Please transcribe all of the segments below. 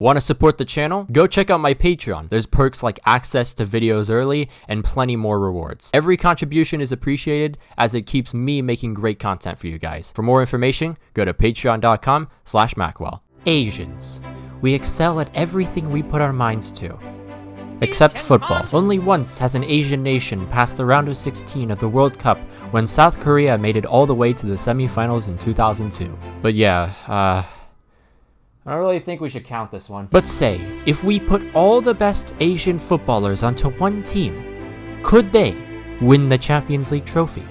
Want to support the channel? Go check out my Patreon. There's perks like access to videos early and plenty more rewards. Every contribution is appreciated as it keeps me making great content for you guys. For more information, go to patreon.com/Maqwell. Asians. We excel at everything we put our minds to. Except football. Only once has an Asian nation passed the round of 16 of the World Cup when South Korea made it all the way to the semifinals in 2002. But yeah, I don't really think we should count this one. But say, if we put all the best Asian footballers onto one team, could they win the Champions League trophy?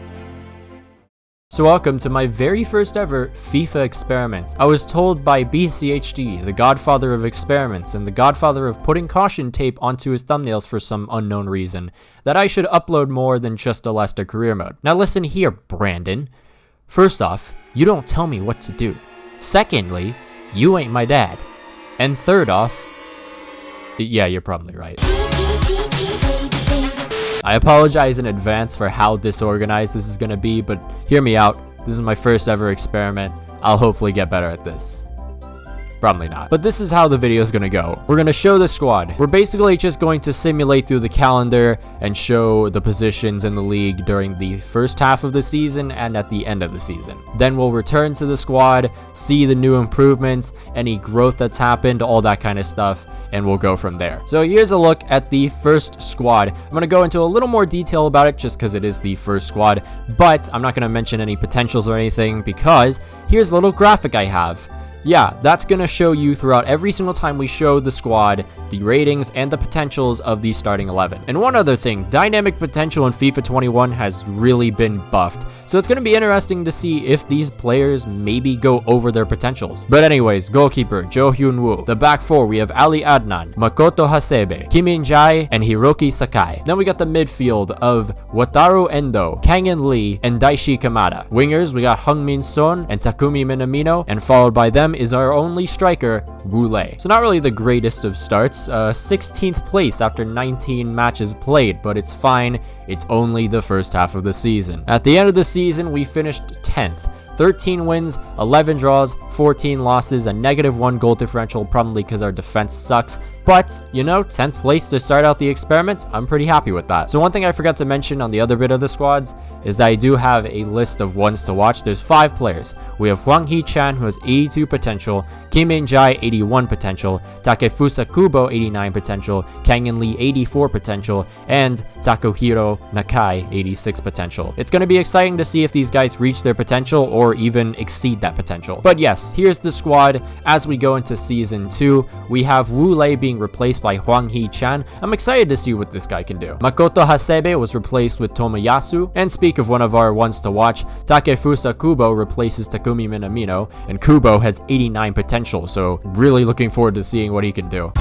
So welcome to my very first ever FIFA experiment. I was told by BCHD, the godfather of experiments and the godfather of putting caution tape onto his thumbnails for some unknown reason, that I should upload more than just a Leicester career mode. Now listen here, Brandon. First off, you don't tell me what to do. Secondly, you ain't my dad. And third off, yeah, you're probably right. I apologize in advance for how disorganized this is gonna be, but hear me out. This is my first ever experiment. I'll hopefully get better at this. Probably not. But this is how the video is going to go. We're going to show the squad. We're basically just going to simulate through the calendar and show the positions in the league during the first half of the season and at the end of the season. Then we'll return to the squad, see the new improvements, any growth that's happened, all that kind of stuff, and we'll go from there. So here's a look at the first squad. I'm going to go into a little more detail about it just because it is the first squad, but I'm not going to mention any potentials or anything because here's a little graphic I have. Yeah, that's going to show you throughout every single time we show the squad, the ratings, and the potentials of the starting 11. And one other thing, dynamic potential in FIFA 21 has really been buffed. So it's going to be interesting to see if these players maybe go over their potentials. But anyways, goalkeeper, Jo Hyun-woo. The back four, we have Ali Adnan, Makoto Hasebe, Kim In-jae, and Hiroki Sakai. Then we got the midfield of Wataru Endo, Kang-in Lee, and Daishi Kamada. Wingers, we got Heung-min Son and Takumi Minamino, and followed by them is our only striker, Wu Lei. So not really the greatest of starts, 16th place after 19 matches played, but it's fine. It's only the first half of the season. At the end of the season, we finished 10th. 13 wins, 11 draws, 14 losses, a -1 goal differential, probably because our defense sucks. But, you know, 10th place to start out the experiment, I'm pretty happy with that. So one thing I forgot to mention on the other bit of the squads is that I do have a list of ones to watch. There's 5 players. We have Hwang Hee-chan, who has 82 potential, Kim In-jae, 81 potential, Takefusa Kubo, 89 potential, Kang-in Lee, 84 potential, and Takuhiro Nakai, 86 potential. It's going to be exciting to see if these guys reach their potential or even exceed that potential. But yes, here's the squad. As we go into Season 2, we have Wu Lei being replaced by Hwang Hee-chan. I'm excited to see what this guy can do. Makoto Hasebe was replaced with Tomoyasu, and speak of one of our ones to watch, Takefusa Kubo replaces Takumi Minamino, and Kubo has 89 potential, so really looking forward to seeing what he can do.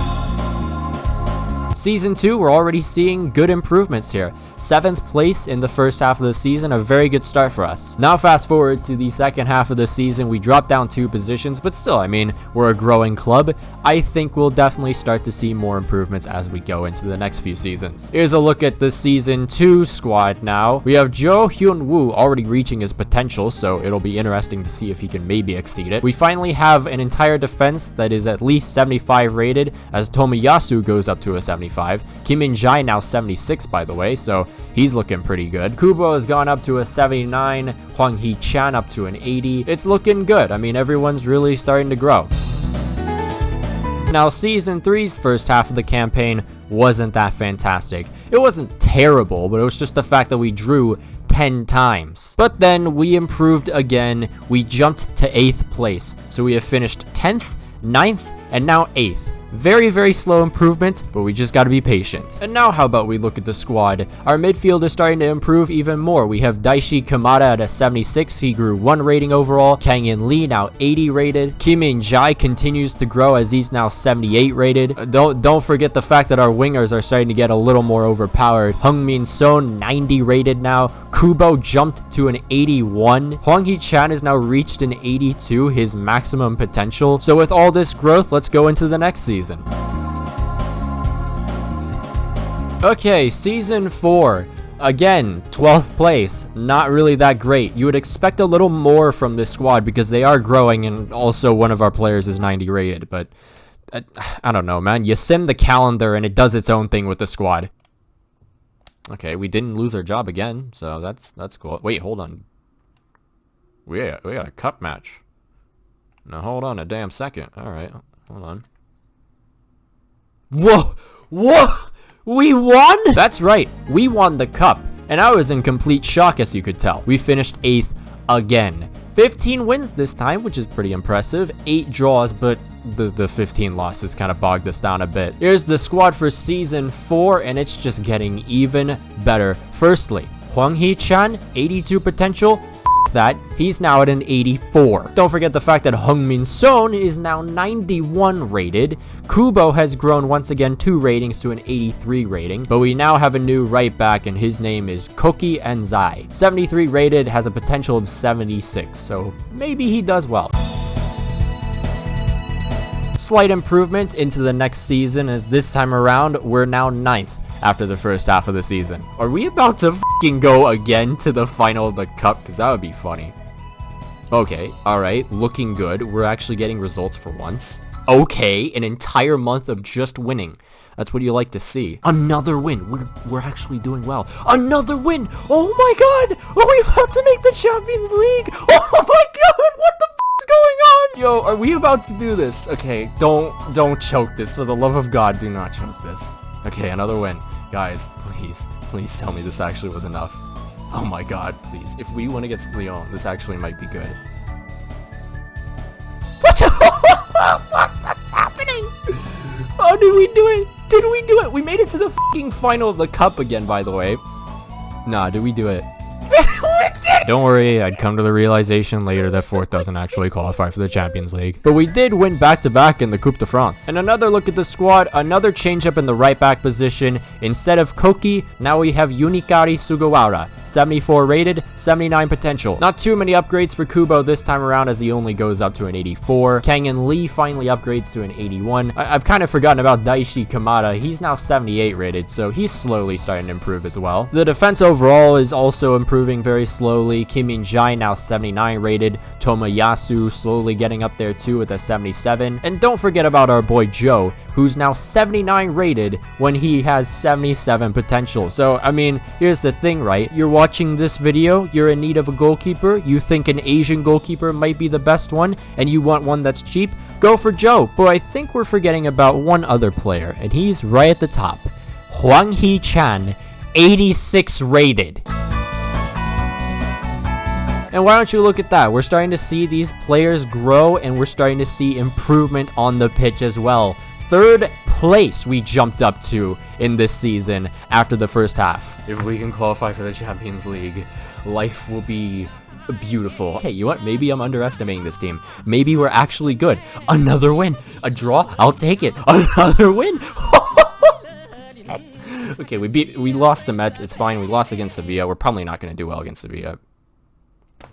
Season 2, we're already seeing good improvements here. 7th place in the first half of the season, a very good start for us. Now fast forward to the second half of the season, we dropped down 2 positions, but still, I mean, we're a growing club. I think we'll definitely start to see more improvements as we go into the next few seasons. Here's a look at the Season 2 squad now. We have Jo Hyun-woo already reaching his potential, so it'll be interesting to see if he can maybe exceed it. We finally have an entire defense that is at least 75 rated, as Tomoyasu goes up to a 75. Kim In-jae now 76, by the way, so he's looking pretty good. Kubo has gone up to a 79, Hwang Hee-chan up to an 80. It's looking good. I mean, everyone's really starting to grow. Now, Season 3's first half of the campaign wasn't that fantastic. It wasn't terrible, but it was just the fact that we drew 10 times. But then we improved again. We jumped to 8th place. So we have finished 10th, 9th, and now 8th. Very, very slow improvement, but we just got to be patient. And now how about we look at the squad? Our midfield is starting to improve even more. We have Daishi Kamada at a 76. He grew 1 rating overall. Kang-in Lee now 80 rated. Kim In-jae continues to grow as he's now 78 rated. Don't forget the fact that our wingers are starting to get a little more overpowered. Heung-min Son 90 rated now. Kubo jumped to an 81. Hwang Hee-chan has now reached an 82, his maximum potential. So with all this growth, let's go into the next season. Okay, Season 4. Again, 12th place. Not really that great. You would expect a little more from this squad because they are growing, and also one of our players is 90 rated, but I don't know, man. You sim the calendar and it does its own thing with the squad. Okay, we didn't lose our job again, so that's cool. Wait, hold on. We got a cup match. Now hold on a damn second. All right, hold on. Whoa! We won? That's right, we won the cup, and I was in complete shock, as you could tell. We finished 8th again. 15 wins this time, which is pretty impressive. 8 draws, but the 15 losses kind of bogged us down a bit. Here's the squad for Season 4, and it's just getting even better. Firstly, Hwang Hee-chan, 82 potential. That, he's now at an 84. Don't forget the fact that Heung-min Son is now 91 rated. Kubo has grown once again 2 ratings to an 83 rating, but we now have a new right back, and his name is Koki Enzai. 73 rated, has a potential of 76, so maybe he does well. Slight improvements into the next season, as this time around we're now 9th after the first half of the season. Are we about to fucking go again to the final of the cup? Because that would be funny. Okay, alright, looking good. We're actually getting results for once. Okay, an entire month of just winning. That's what you like to see. Another win. We're actually doing well. Another win! Oh my god! Are we about to make the Champions League? Oh my god! What the f is going on? Yo, are we about to do this? Okay, don't choke this. For the love of God, do not choke this. Okay, another win. Guys, please tell me this actually was enough. Oh my god, please. If we win against Lyon, this actually might be good. What's happening? Oh, did we do it? Did we do it? We made it to the fucking final of the cup again, by the way. Nah, did we do it? Don't worry, I'd come to the realization later that 4th doesn't actually qualify for the Champions League. But we did win back-to-back in the Coupe de France. And another look at the squad, another change-up in the right-back position. Instead of Koki, now we have Yunikari Sugawara. 74 rated, 79 potential. Not too many upgrades for Kubo this time around, as he only goes up to an 84. Kang-in Lee finally upgrades to an 81. I've kind of forgotten about Daishi Kamada. He's now 78 rated, so he's slowly starting to improve as well. The defense overall is also improving very slowly. Kim Min-jae now 79 rated. Tomoyasu slowly getting up there too with a 77. And don't forget about our boy Joe, who's now 79 rated when he has 77 potential. So, I mean, here's the thing, right? You're watching this video, you're in need of a goalkeeper, you think an Asian goalkeeper might be the best one, and you want one that's cheap, go for Joe. But I think we're forgetting about one other player, and he's right at the top. Hwang Hee-chan, 86 rated. And why don't you look at that? We're starting to see these players grow, and we're starting to see improvement on the pitch as well. 3rd place we jumped up to in this season after the first half. If we can qualify for the Champions League, life will be beautiful. Hey, you know what? Maybe I'm underestimating this team. Maybe we're actually good. Another win. A draw? I'll take it. Another win. Okay, we lost to Metz. It's fine. We lost against Sevilla. We're probably not going to do well against Sevilla.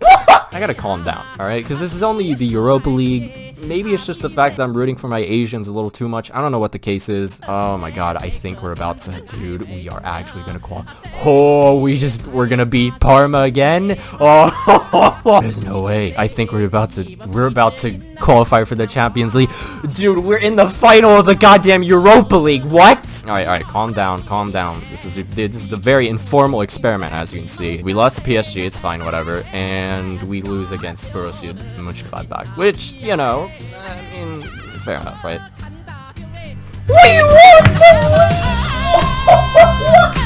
I gotta calm down, alright? Because this is only the Europa League. Maybe it's just the fact that I'm rooting for my Asians a little too much. I don't know what the case is. Oh my god, I think we're about to... Dude, we are actually gonna qualify. Oh, we're gonna beat Parma again? Oh, there's no way. I think we're about to qualify for the Champions League. Dude, we're in the final of the goddamn Europa League. What? Alright, calm down. This is a very informal experiment, as you can see. We lost to PSG, it's fine, whatever. And we lose against Borussia Mönchengladbach, which, you know, I mean, fair enough, right? We won the league!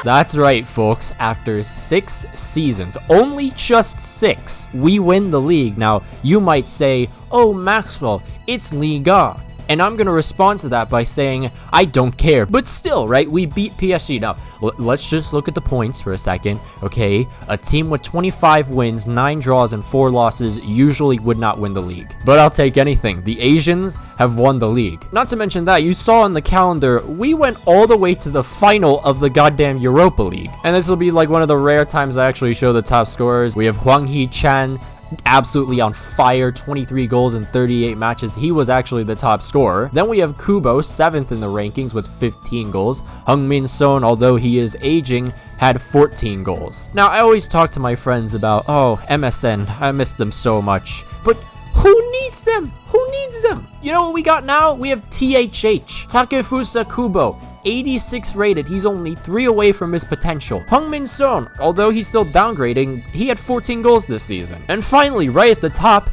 That's right, folks. After 6 seasons, only just 6, we win the league. Now, you might say, oh, Maxwell, it's Liga. And I'm going to respond to that by saying, I don't care. But still, right, we beat PSG. Now, let's just look at the points for a second, okay? A team with 25 wins, 9 draws, and 4 losses usually would not win the league. But I'll take anything. The Asians have won the league. Not to mention that, you saw on the calendar, we went all the way to the final of the goddamn Europa League. And this will be like one of the rare times I actually show the top scorers. We have Hwang Hee-chan, absolutely on fire, 23 goals in 38 matches. He was actually the top scorer. Then we have Kubo, 7th in the rankings with 15 goals. Heung-min Son, although he is aging, had 14 goals. Now, I always talk to my friends about, oh, MSN, I miss them so much. But Who needs them? Who needs them? You know what we got now? We have THH, Takefusa Kubo, 86 rated. He's only 3 away from his potential. Heung-min Son, although he's still downgrading, he had 14 goals this season. And finally, right at the top,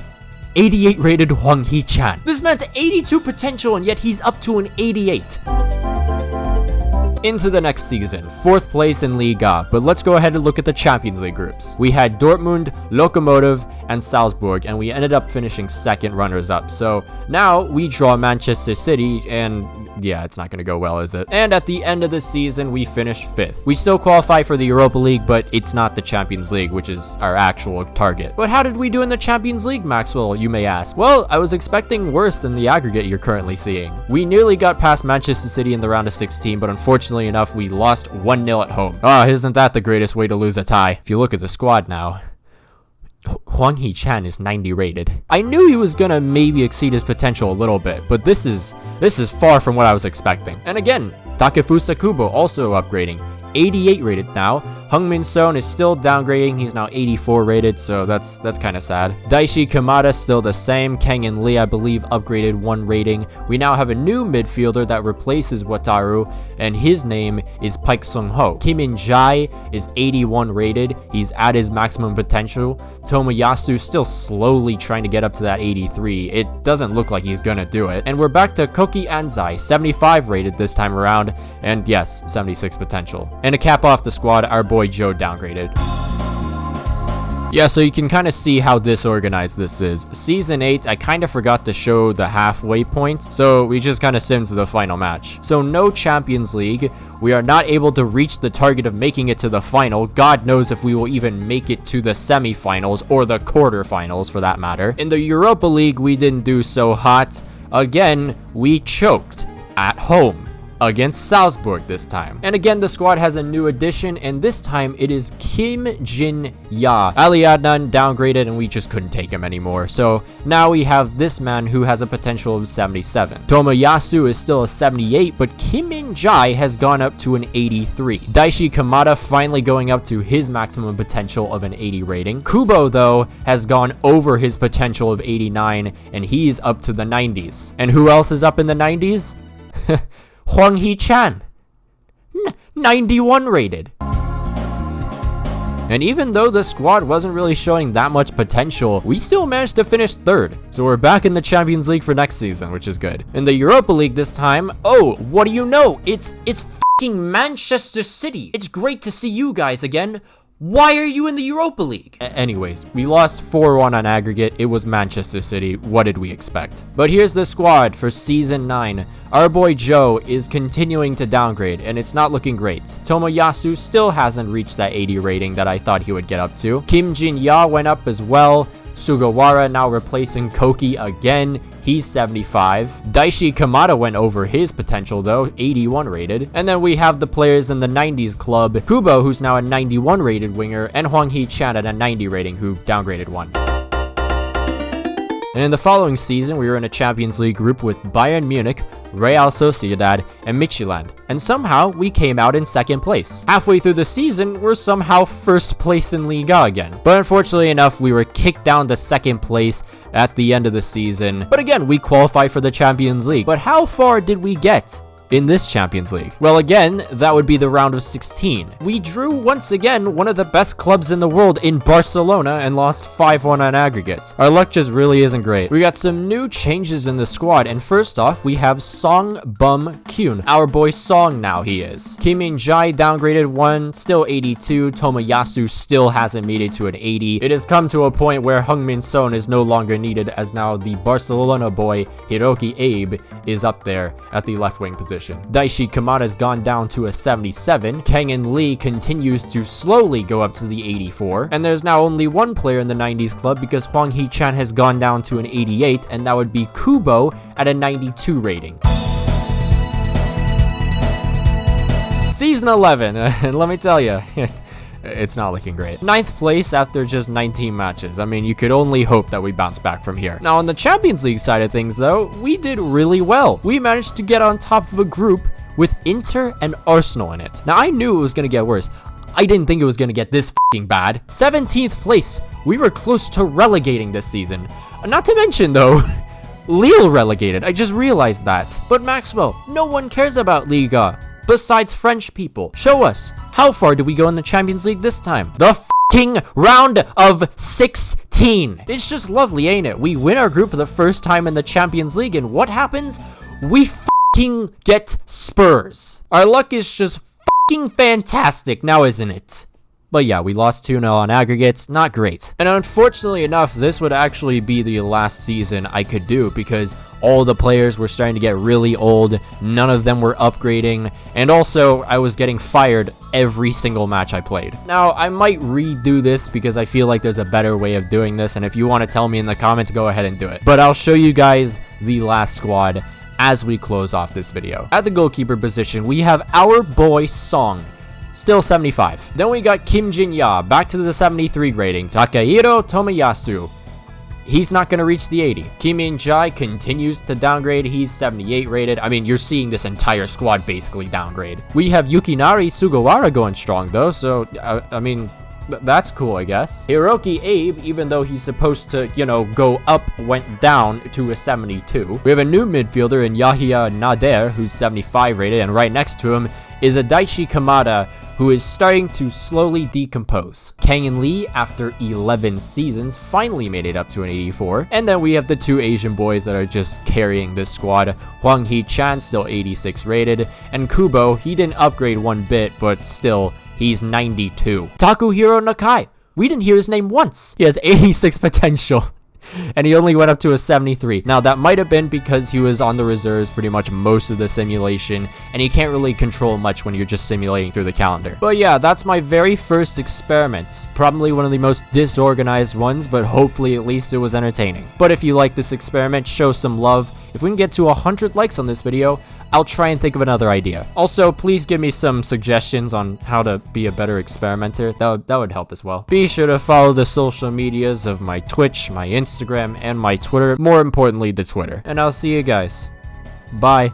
88 rated Hwang Hee-chan. This man's 82 potential and yet he's up to an 88. Into the next season, 4th place in Liga, but let's go ahead and look at the Champions League groups. We had Dortmund, Lokomotiv, and Salzburg, and we ended up finishing 2nd runners-up. So now we draw Manchester City, and yeah, it's not going to go well, is it? And at the end of the season, we finished 5th. We still qualify for the Europa League, but it's not the Champions League, which is our actual target. But how did we do in the Champions League, Maqwell, you may ask? Well, I was expecting worse than the aggregate you're currently seeing. We nearly got past Manchester City in the round of 16, but unfortunately enough, we lost 1-0 at home. Ah, isn't that the greatest way to lose a tie? If you look at the squad now, Hwang Hee-chan is 90 rated. I knew he was gonna maybe exceed his potential a little bit, but this is far from what I was expecting. And again, Takefusa Kubo also upgrading, 88 rated now. Heung-min Son is still downgrading. He's now 84 rated, so that's kind of sad. Daishi Kamada still the same. Kang and Lee, I believe, upgraded 1 rating. We now have a new midfielder that replaces Wataru, and his name is Paik Sung-ho. Kim In-jae is 81 rated. He's at his maximum potential. Tomoyasu still slowly trying to get up to that 83. It doesn't look like he's gonna do it. And we're back to Koki Anzai, 75 rated this time around, and yes, 76 potential. And to cap off the squad, our boy Joe downgraded. Yeah, so you can kind of see how disorganized this is. Season 8, I kind of forgot to show the halfway point, so we just kind of simmed to the final match. So no Champions League. We are not able to reach the target of making it to the final. God knows if we will even make it to the semifinals or the quarterfinals for that matter. In the Europa League, we didn't do so hot. Again, we choked at home against Salzburg this time. And again, the squad has a new addition, and this time it is Kim Jin-ya. Ali Adnan downgraded, and we just couldn't take him anymore. So now we have this man who has a potential of 77. Tomoyasu is still a 78, but Kim In-jae has gone up to an 83. Daishi Kamada finally going up to his maximum potential of an 80 rating. Kubo, though, has gone over his potential of 89, and he's up to the 90s. And who else is up in the 90s? Hwang Hee-chan, 91 rated. And even though the squad wasn't really showing that much potential, we still managed to finish 3rd. So we're back in the Champions League for next season, which is good. In the Europa League this time, oh, what do you know? It's fucking Manchester City. It's great to see you guys again. Why are you in the Europa League? Anyways, we lost 4-1 on aggregate. It was Manchester City. What did we expect? But here's the squad for Season 9. Our boy Joe is continuing to downgrade, and it's not looking great. Tomoyasu still hasn't reached that 80 rating that I thought he would get up to. Kim Jin-ya went up as well. Sugawara now replacing Koki again. He's 75. Daishi Kamada went over his potential though, 81 rated. And then we have the players in the 90s club. Kubo, who's now a 91 rated winger, and Hwang Hee-chan at a 90 rating, who downgraded 1. And in the following season, we were in a Champions League group with Bayern Munich, Real Sociedad, and Midtjylland, and somehow we came out in 2nd place. Halfway through the season, we're somehow 1st place in Liga again. But unfortunately enough, we were kicked down to 2nd place at the end of the season. But again, we qualified for the Champions League. But how far did we get in this Champions League? Well, again, that would be the round of 16. We drew once again one of the best clubs in the world in Barcelona and lost 5-1 on aggregate. Our luck just really isn't great. We got some new changes in the squad, and first off, we have Song Bum Kyun. Our boy Song now he is. Kim In-jae downgraded 1, still 82. Tomoyasu still hasn't made it to an 80. It has come to a point where Heung-min Son is no longer needed, as now the Barcelona boy Hiroki Abe is up there at the left wing position. Daishi Kamada's gone down to a 77. Kang and Lee continues to slowly go up to the 84. And there's now only one player in the 90s club because Hwang Hee-chan has gone down to an 88, and that would be Kubo at a 92 rating. Season 11, and let me tell you, it's not looking great. 9th place after just 19 matches. I mean, you could only hope that we bounce back from here. Now, on the Champions League side of things, though, we did really well. We managed to get on top of a group with Inter and Arsenal in it. Now, I knew it was going to get worse. I didn't think it was going to get this f***ing bad. 17th place. We were close to relegating this season. Not to mention, though, Lille relegated. I just realized that. But Maxwell, no one cares about Liga besides French people. Show us. How far do we go in the Champions League this time? The f***ing round of 16. It's just lovely, ain't it? We win our group for the first time in the Champions League, and what happens? We f***ing get Spurs. Our luck is just f***ing fantastic now, isn't it? But yeah, we lost 2-0 on aggregates, not great. And unfortunately enough, this would actually be the last season I could do because all the players were starting to get really old, none of them were upgrading, and also I was getting fired every single match I played. Now, I might redo this because I feel like there's a better way of doing this, and if you want to tell me in the comments, go ahead and do it. But I'll show you guys the last squad as we close off this video. At the goalkeeper position, we have our boy Song. Still 75. Then we got Kim Jin-ya, back to the 73 rating. Takehiro Tomiyasu. He's not going to reach the 80. Kim In-jae continues to downgrade. He's 78 rated. I mean, you're seeing this entire squad basically downgrade. We have Yukinari Sugawara going strong, though, so, I mean, that's cool, I guess. Hiroki Abe, even though he's supposed to, you know, go up, went down to a 72. We have a new midfielder in Yahya Nader, who's 75 rated, and right next to him is a Daichi Kamada, who is starting to slowly decompose. Kang Lee, after 11 seasons, finally made it up to an 84. And then we have the two Asian boys that are just carrying this squad. Hwang Hee-chan, still 86 rated, and Kubo, he didn't upgrade one bit, but still, he's 92. Takuhiro Nakai, we didn't hear his name once. He has 86 potential. And he only went up to a 73. Now, that might have been because he was on the reserves pretty much most of the simulation, and you can't really control much when you're just simulating through the calendar. But yeah, that's my very first experiment. Probably one of the most disorganized ones, but hopefully at least it was entertaining. But if you like this experiment, show some love. If we can get to 100 likes on this video, I'll try and think of another idea. Also, please give me some suggestions on how to be a better experimenter. That would help as well. Be sure to follow the social medias of my Twitch, my Instagram, and my Twitter. More importantly, the Twitter. And I'll see you guys. Bye.